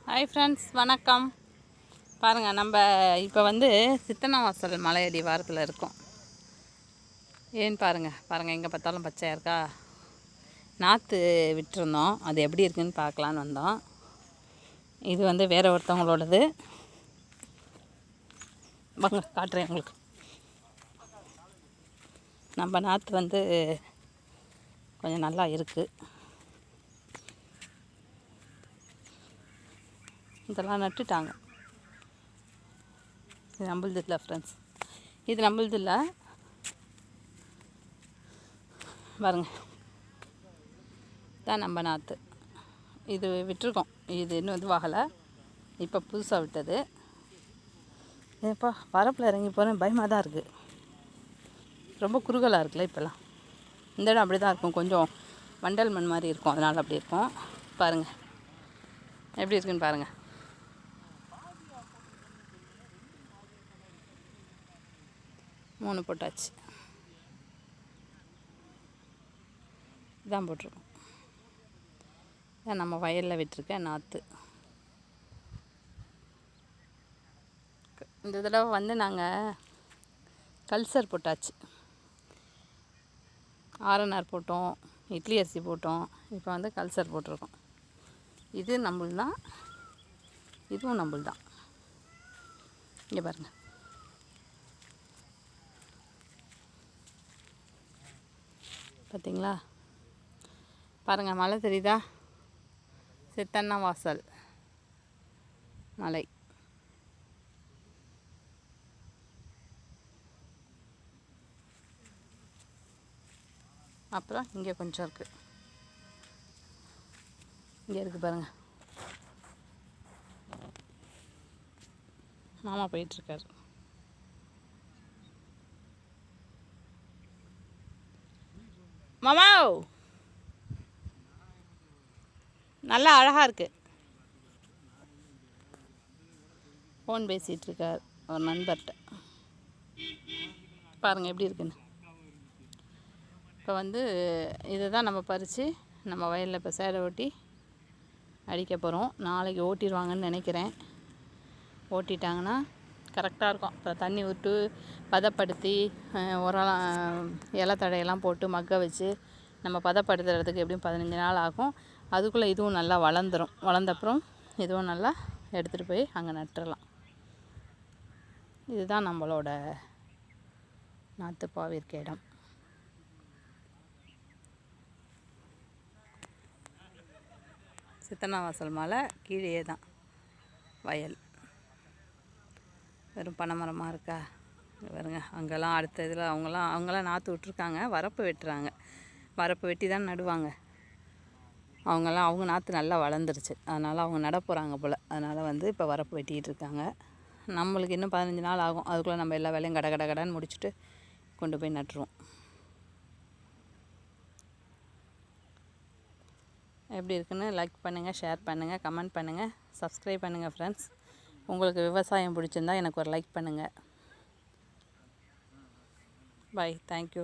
Hi friends, வணக்கம். பாருங்கள், நம்ம இப்போ சித்தன்னவாசல் மலையடி வாரத்தில் இருக்கோம். ஏன்னு பாருங்கள் எங்கே பார்த்தாலும் பச்சையாக இருக்கா. நாற்று விட்டுருந்தோம், அது எப்படி இருக்குதுன்னு பார்க்கலான்னு வந்தோம். இது வேறு ஒருத்தவங்களோடது. வாங்க காட்டுறேன் உங்களுக்கு. நம்ம நாற்று கொஞ்சம் நல்லா இருக்குது. இதெல்லாம் நட்டுட்டாங்க. இது நம்மளது இல்லை ஃப்ரெண்ட்ஸ், இது நம்மளது இல்லை. பாருங்க, தான் நம்ம நாற்று. இது விட்டுருக்கோம், இது இன்னும் இதுவாகலை. இப்போ புதுசாக விட்டது. ஏப்பா வரப்பில் இறங்கி போகிறேன், பயமாக தான் இருக்குது. ரொம்ப குறுகலாக இருக்குல்ல இப்போல்லாம். இந்த இடம் அப்படி தான் இருக்கும், கொஞ்சம் வண்டல் மண் மாதிரி இருக்கும், அதனால் அப்படி இருக்கும். பாருங்கள் எப்படி இருக்குன்னு பாருங்கள். மூணு போட்டாச்சு, இதான் போட்டிருக்கோம். இதான் நம்ம வயலில் விட்டுருக்க நாற்று. இந்த தடவை நாங்கள் கல்சர் போட்டாச்சு. ஆரநார் போட்டோம், இட்லி அரிசி போட்டோம். இப்போ கல்சர் போட்டிருக்கோம். இது நம்மள்தான், இதுவும் நம்மள்தான். இங்கே பாருங்கள். பார்த்தீங்களா? பாருங்கள், மலை தெரியுதா? சித்தன்னவாசல் மலை. அப்புறம் இங்கே கொஞ்சம் இருக்குது, இங்கே இருக்குது பாருங்கள். மாமா போயிட்டுருக்காரு. மாமா நல்லா அழகாக இருக்குது. ஃபோன் பேசிகிட்ருக்கார் ஒரு நண்பர்கிட்ட. பாருங்கள் எப்படி இருக்குன்னு. இப்போ இதை தான் நம்ம பறித்து நம்ம வயலில் இப்போ சேடை ஓட்டி அடிக்க போகிறோம். நாளைக்கு ஓட்டிடுவாங்கன்னு நினைக்கிறேன். ஓட்டிட்டாங்கன்னா கரெக்டாக இருக்கும். அப்புறம் தண்ணி விட்டு பதப்படுத்தி உரம் இலை தழையெல்லாம் போட்டு மக்க வச்சு நம்ம பதப்படுத்துறதுக்கு எப்படியும் 15 நாள் ஆகும். அதுக்குள்ளே இதுவும் நல்லா வளர்ந்துடும். வளர்ந்தப்புறம் இதுவும் நல்லா எடுத்துகிட்டு போய் அங்கே நட்டுடலாம். இதுதான் நம்மளோட நாற்றுப்பாவி இருக்க இடம். சித்தன்னவாசல் மலை கீழே தான் வயல். வெறும் பனைமரமாக இருக்கா பாருங்க. அங்கெல்லாம் அடுத்த இதில் அவங்களாம் நாற்று விட்ருக்காங்க. வரப்பு வெட்டுறாங்க. வரப்பு வெட்டி தான் நடுவாங்க. அவங்க நாற்று நல்லா வளர்ந்துருச்சு, அதனால் அவங்க நட போகிறாங்க போல். அதனால் இப்போ வரப்பு வெட்டிக்கிட்டு இருக்காங்க. நம்மளுக்கு இன்னும் 15 நாள் ஆகும். அதுக்குள்ளே நம்ம எல்லா வேலையும் கடன்னு முடிச்சுட்டு கொண்டு போய் நட்டுருவோம். எப்படி இருக்குன்னு லைக் பண்ணுங்கள், ஷேர் பண்ணுங்கள், கமெண்ட் பண்ணுங்கள், சப்ஸ்கிரைப் பண்ணுங்கள் ஃப்ரெண்ட்ஸ். உங்களுக்கு விவசாயம் பிடிச்சிருந்தா எனக்கு ஒரு லைக் பண்ணுங்கள். Bye, thank you.